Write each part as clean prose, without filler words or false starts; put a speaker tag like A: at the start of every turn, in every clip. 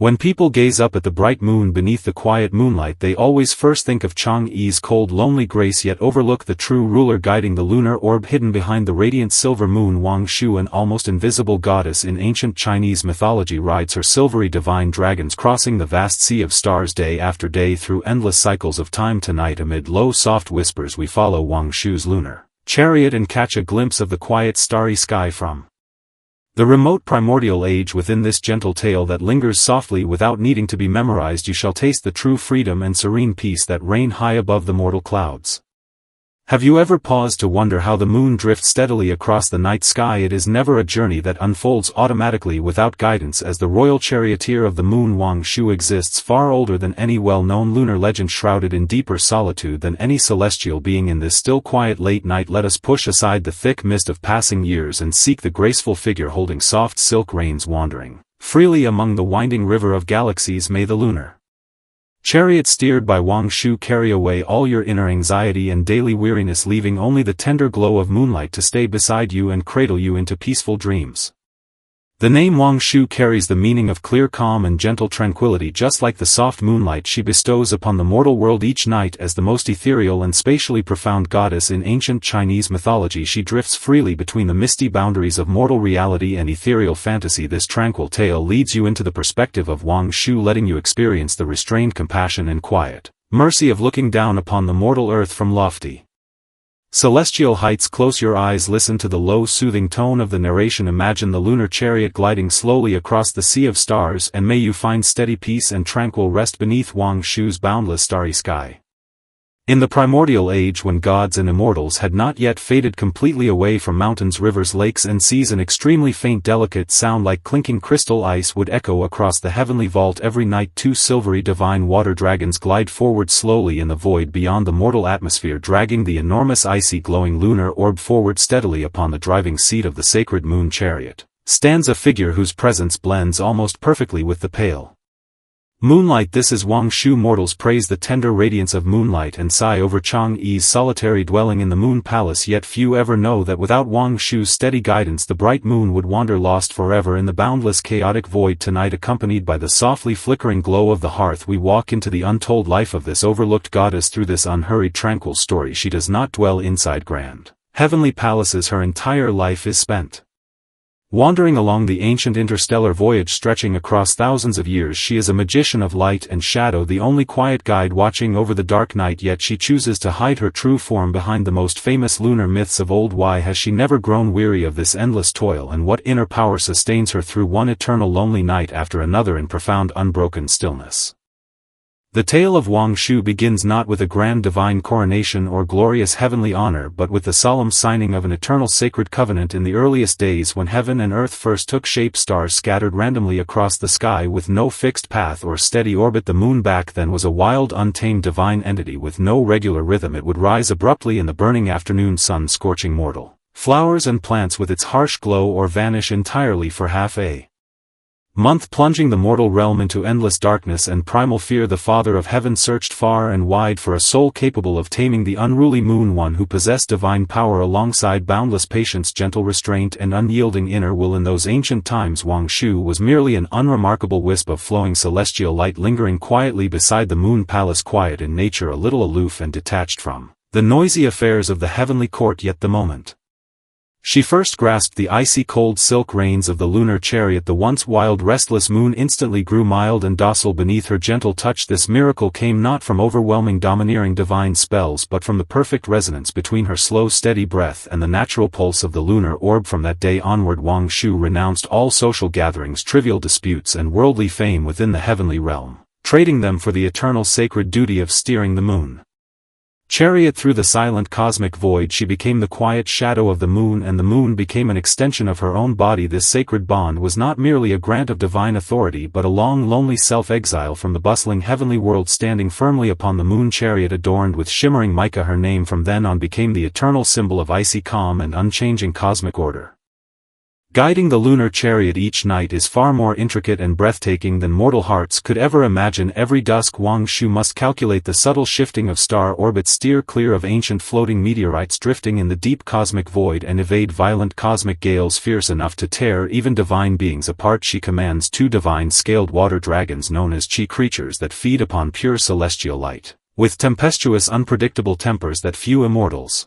A: When people gaze up at the bright moon beneath the quiet moonlight, they always first think of Chang'e's cold lonely grace, yet overlook the true ruler guiding the lunar orb hidden behind the radiant silver moon. Wangshu, an almost invisible goddess in ancient Chinese mythology, rides her silvery divine dragons, crossing the vast sea of stars day after day through endless cycles of time. Tonight, amid low soft whispers, we follow Wangshu's lunar chariot and catch a glimpse of the quiet starry sky from the remote primordial age. Within this gentle tale that lingers softly without needing to be memorized, you shall taste the true freedom and serene peace that reign high above the mortal clouds. Have you ever paused to wonder how the moon drifts steadily across the night sky? It is never a journey that unfolds automatically without guidance, as the royal charioteer of the moon. Wangshu exists far older than any well-known lunar legend, shrouded in deeper solitude than any celestial being. In this still quiet late night, let us push aside the thick mist of passing years and seek the graceful figure holding soft silk reins, wandering freely among the winding river of galaxies. May the lunar chariot steered by Wangshu carry away all your inner anxiety and daily weariness, leaving only the tender glow of moonlight to stay beside you and cradle you into peaceful dreams. The name Wangshu carries the meaning of clear calm and gentle tranquility, just like the soft moonlight she bestows upon the mortal world each night. As the most ethereal and spatially profound goddess in ancient Chinese mythology, she drifts freely between the misty boundaries of mortal reality and ethereal fantasy. This tranquil tale leads you into the perspective of Wangshu, letting you experience the restrained compassion and quiet mercy of looking down upon the mortal earth from lofty celestial heights. Close your eyes, listen to the low soothing tone of the narration. Imagine the lunar chariot gliding slowly across the sea of stars, and may you find steady peace and tranquil rest beneath Wangshu's boundless starry sky. In the primordial age, when gods and immortals had not yet faded completely away from mountains, rivers, lakes and seas, an extremely faint delicate sound like clinking crystal ice would echo across the heavenly vault every night. Two silvery divine water dragons glide forward slowly in the void beyond the mortal atmosphere, dragging the enormous icy glowing lunar orb forward steadily. Upon the driving seat of the sacred moon chariot stands a figure whose presence blends almost perfectly with the pale moonlight. This is Wangshu. Mortals praise the tender radiance of moonlight and sigh over Chang'e's solitary dwelling in the moon palace, yet few ever know that without Wangshu's steady guidance the bright moon would wander lost forever in the boundless chaotic void. Tonight, accompanied by the softly flickering glow of the hearth, we walk into the untold life of this overlooked goddess. Through this unhurried tranquil story, she does not dwell inside grand heavenly palaces. Her entire life is spent wandering along the ancient interstellar voyage stretching across thousands of years. She is a magician of light and shadow, the only quiet guide watching over the dark night, yet she chooses to hide her true form behind the most famous lunar myths of old. Why has she never grown weary of this endless toil, and what inner power sustains her through one eternal lonely night after another in profound unbroken stillness? The tale of Wangshu begins not with a grand divine coronation or glorious heavenly honor, but with the solemn signing of an eternal sacred covenant. In the earliest days, when heaven and earth first took shape, stars scattered randomly across the sky with no fixed path or steady orbit. The moon back then was a wild, untamed divine entity with no regular rhythm. It would rise abruptly in the burning afternoon sun, scorching mortal flowers and plants with its harsh glow, or vanish entirely for half a month, plunging the mortal realm into endless darkness and primal fear. The Father of Heaven searched far and wide for a soul capable of taming the unruly moon, one who possessed divine power alongside boundless patience, gentle restraint and unyielding inner will. In those ancient times, Wangshu was merely an unremarkable wisp of flowing celestial light lingering quietly beside the moon palace, quiet in nature, a little aloof and detached from the noisy affairs of the heavenly court. Yet the moment she first grasped the icy cold silk reins of the lunar chariot, the once wild restless moon instantly grew mild and docile beneath her gentle touch. This miracle came not from overwhelming domineering divine spells, but from the perfect resonance between her slow steady breath and the natural pulse of the lunar orb. From that day onward, Wangshu renounced all social gatherings, trivial disputes and worldly fame within the heavenly realm, trading them for the eternal sacred duty of steering the moon chariot through the silent cosmic void. She became the quiet shadow of the moon, and the moon became an extension of her own body. This sacred bond was not merely a grant of divine authority, but a long lonely self-exile from the bustling heavenly world, standing firmly upon the moon chariot adorned with shimmering mica. Her name from then on became the eternal symbol of icy calm and unchanging cosmic order. Guiding the lunar chariot each night is far more intricate and breathtaking than mortal hearts could ever imagine. Every dusk Wangshu must calculate the subtle shifting of star orbits, steer clear of ancient floating meteorites drifting in the deep cosmic void, and evade violent cosmic gales fierce enough to tear even divine beings apart. She commands 2 divine-scaled water dragons known as chi creatures that feed upon pure celestial light, with tempestuous unpredictable tempers that few immortals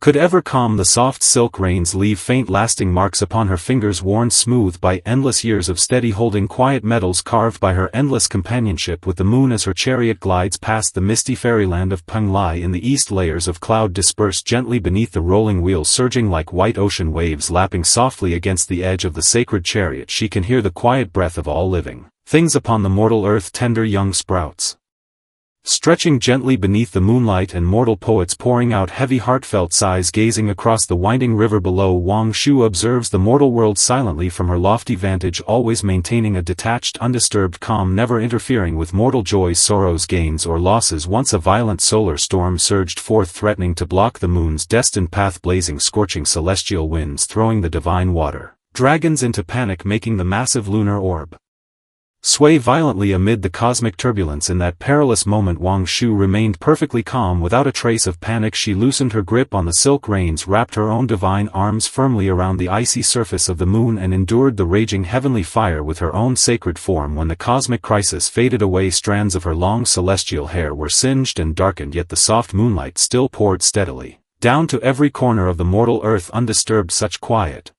A: could ever calm. The soft silk reins leave faint lasting marks upon her fingers, worn smooth by endless years of steady holding, quiet medals carved by her endless companionship with the moon as her chariot glides past the misty fairyland of Penglai in the east. Layers of cloud disperse gently beneath the rolling wheels, surging like white ocean waves lapping softly against the edge of the sacred chariot. She can hear the quiet breath of all living things upon the mortal earth, tender young sprouts stretching gently beneath the moonlight, and mortal poets pouring out heavy heartfelt sighs gazing across the winding river below. Wangshu observes the mortal world silently from her lofty vantage, always maintaining a detached, undisturbed calm, never interfering with mortal joys, sorrows, gains or losses. Once a violent solar storm surged forth, threatening to block the moon's destined path, blazing scorching celestial winds throwing the divine water dragons into panic, making the massive lunar orb sway violently amid the cosmic turbulence. In that perilous moment Wangshu remained perfectly calm, without a trace of panic. She loosened her grip on the silk reins, wrapped her own divine arms firmly around the icy surface of the moon, and endured the raging heavenly fire with her own sacred form. When the cosmic crisis faded away, strands of her long celestial hair were singed and darkened, yet the soft moonlight still poured steadily down to every corner of the mortal earth undisturbed. Such quiet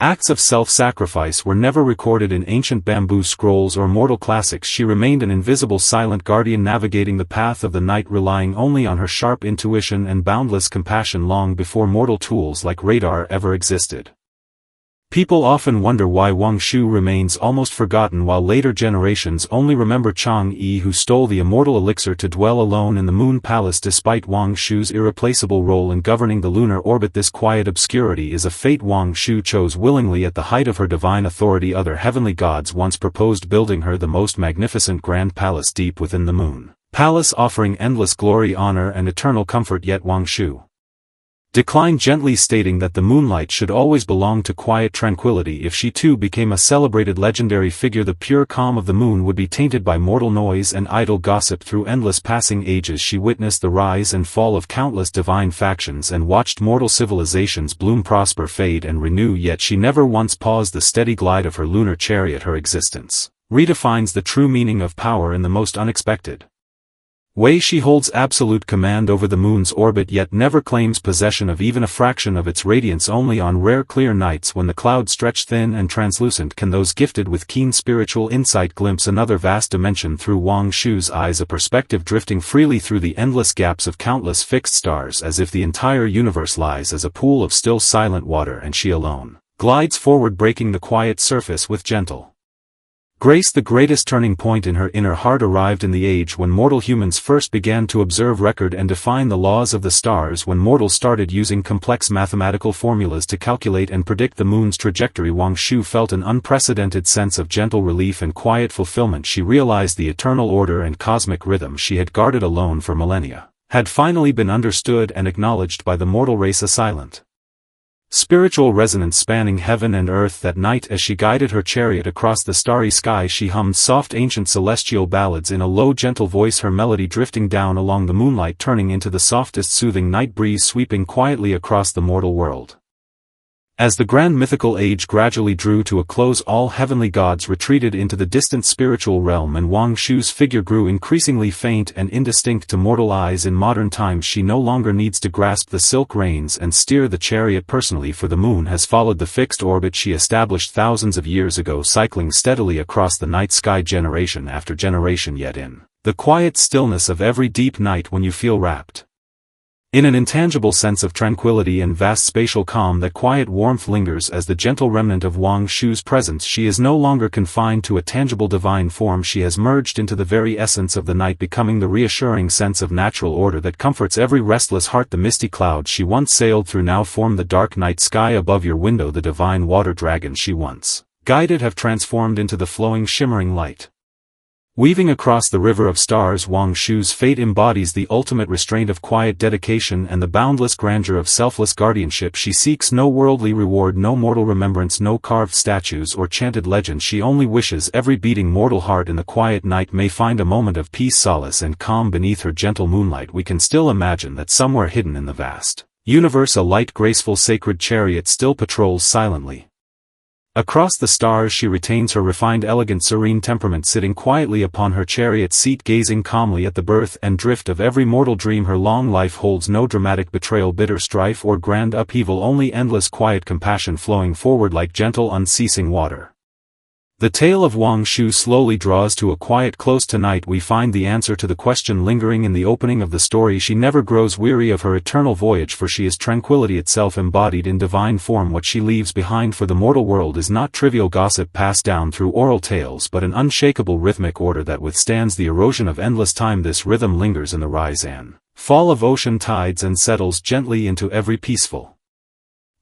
A: acts of self-sacrifice were never recorded in ancient bamboo scrolls or mortal classics. She remained an invisible, silent guardian, navigating the path of the night, relying only on her sharp intuition and boundless compassion long before mortal tools like radar ever existed. People often wonder why Wangshu remains almost forgotten while later generations only remember Chang'e, who stole the immortal elixir to dwell alone in the moon palace. Despite Wangshu's irreplaceable role in governing the lunar orbit, this quiet obscurity is a fate Wangshu chose willingly. At the height of her divine authority, other heavenly gods once proposed building her the most magnificent grand palace deep within the moon palace, offering endless glory, honor and eternal comfort. Yet Wangshu declined, gently stating that the moonlight should always belong to quiet tranquility. If she too became a celebrated legendary figure, the pure calm of the moon would be tainted by mortal noise and idle gossip. Through endless passing ages she witnessed the rise and fall of countless divine factions and watched mortal civilizations bloom, prosper, fade and renew, yet she never once paused. The steady glide of her lunar chariot, her existence, redefines the true meaning of power in the most unexpected way. She holds absolute command over the moon's orbit, yet never claims possession of even a fraction of its radiance. Only on rare clear nights when the clouds stretch thin and translucent can those gifted with keen spiritual insight glimpse another vast dimension through Wangshu's eyes, a perspective drifting freely through the endless gaps of countless fixed stars, as if the entire universe lies as a pool of still silent water and she alone glides forward, breaking the quiet surface with gentle grace. The greatest turning point in her inner heart arrived in the age when mortal humans first began to observe, record and define the laws of the stars. When mortals started using complex mathematical formulas to calculate and predict the moon's trajectory, Wangshu felt an unprecedented sense of gentle relief and quiet fulfillment. She realized the eternal order and cosmic rhythm she had guarded alone for millennia had finally been understood and acknowledged by the mortal race, a silent spiritual resonance spanning heaven and earth. That night, as she guided her chariot across the starry sky, she hummed soft ancient celestial ballads in a low gentle voice, her melody drifting down along the moonlight, turning into the softest soothing night breeze sweeping quietly across the mortal world. As the grand mythical age gradually drew to a close, all heavenly gods retreated into the distant spiritual realm, and Wangshu's figure grew increasingly faint and indistinct to mortal eyes. In modern times she no longer needs to grasp the silk reins and steer the chariot personally, for the moon has followed the fixed orbit she established thousands of years ago, cycling steadily across the night sky generation after generation. Yet in the quiet stillness of every deep night, when you feel wrapped in an intangible sense of tranquility and vast spatial calm, that quiet warmth lingers as the gentle remnant of Wangshu's presence. She is no longer confined to a tangible divine form, she has merged into the very essence of the night, becoming the reassuring sense of natural order that comforts every restless heart. The misty clouds she once sailed through now form the dark night sky above your window. The divine water dragons she once guided have transformed into the flowing shimmering light Weaving across the river of stars, Wangshu's fate embodies the ultimate restraint of quiet dedication and the boundless grandeur of selfless guardianship. She seeks no worldly reward, no mortal remembrance, no carved statues or chanted legends. She only wishes every beating mortal heart in the quiet night may find a moment of peace, solace and calm beneath her gentle moonlight. We can still imagine that somewhere hidden in the vast universe a light, graceful, sacred chariot still patrols silently. Across the stars she retains her refined, elegant, serene temperament, sitting quietly upon her chariot seat, gazing calmly at the birth and drift of every mortal dream. Her long life holds no dramatic betrayal, bitter strife or grand upheaval, only endless quiet compassion flowing forward like gentle, unceasing water. The tale of Wangshu slowly draws to a quiet close. Tonight we find the answer to the question lingering in the opening of the story. She never grows weary of her eternal voyage, for she is tranquility itself embodied in divine form. What she leaves behind for the mortal world is not trivial gossip passed down through oral tales, but an unshakable rhythmic order that withstands the erosion of endless time. This rhythm lingers in the rise and fall of ocean tides and settles gently into every peaceful,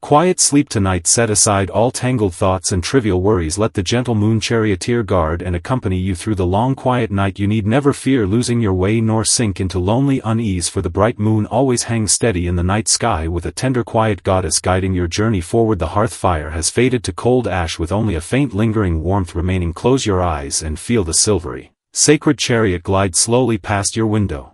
A: quiet sleep. Tonight set aside all tangled thoughts and trivial worries. Let the gentle moon charioteer guard and accompany you through the long quiet night. You need never fear losing your way nor sink into lonely unease, for the bright moon always hangs steady in the night sky with a tender quiet goddess guiding your journey forward. The hearth fire has faded to cold ash with only a faint lingering warmth remaining. Close your eyes and feel the silvery, sacred chariot glide slowly past your window,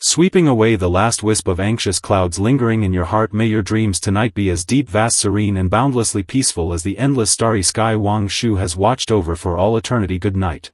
A: sweeping away the last wisp of anxious clouds lingering in your heart. May your dreams tonight be as deep, vast, serene and boundlessly peaceful as the endless starry sky Wangshu has watched over for all eternity. Good night.